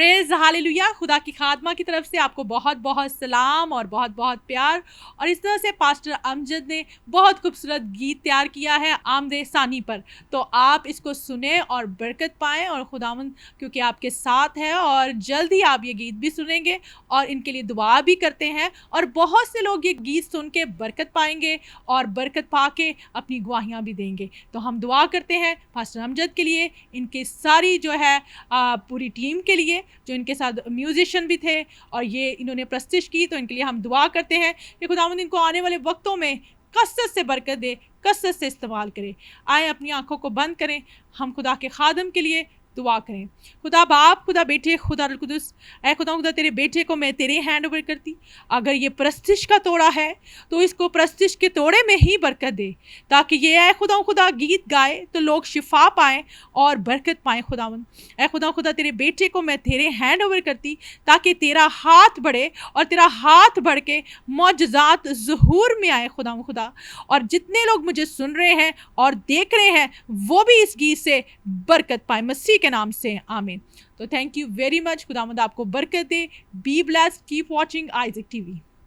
Praise hallelujah. खुदा की खादमा की तरफ से आपको बहुत बहुत सलाम और बहुत बहुत प्यार। और इस तरह से पास्टर अमजद ने बहुत खूबसूरत गीत तैयार किया है आमदे सानी पर, तो आप इसको सुने और बरकत पाएं और खुदावंद क्योंकि आपके साथ है और जल्द ही आप ये गीत भी सुनेंगे और इनके लिए दुआ भी करते हैं। और बहुत से लोग ये गीत सुन के बरकत पाएंगे और बरकत पा के अपनी गवाहियाँ भी देंगे। तो हम दुआ करते हैं पास्टर अमजद के लिए, इनके सारी जो है पूरी टीम के लिए जो इनके साथ म्यूजिशियन भी थे और ये इन्होंने प्रस्तुत की, तो इनके लिए हम दुआ करते हैं कि खुदावंद इनको आने वाले वक्तों में कसरत से बरकत दे, कसरत से इस्तेमाल करे। आए अपनी आंखों को बंद करें, हम खुदा के खादम के लिए दुआ करें। खुदा बाप, खुदा बेटे, खुदा रुल कुदुस, ऐ खुदा तेरे बेटे को मैं तेरे हैंड ओवर करती। अगर ये प्रस्तिश का तोड़ा है तो इसको प्रस्तिश के तोड़े में ही बरकत दे, ताकि ये ऐ खुदा गीत गाए तो लोग शिफा पाएँ और बरकत पाएँ। खुदावन ऐ खुदा तेरे बेटे को मैं तेरे हैंड ओवर करती, ताकि तेरा हाथ बढ़े और तेरा हाथ बढ़ के मौजज़ात ज़हूर में आए। खुदा और जितने लोग मुझे सुन रहे हैं और देख रहे हैं वो भी इस गीत से बरकत पाए, मसीह के नाम से आमीन। तो थैंक यू वेरी मच। खुदावंद आपको बरकत दे। Be blessed, keep watching Isaac TV.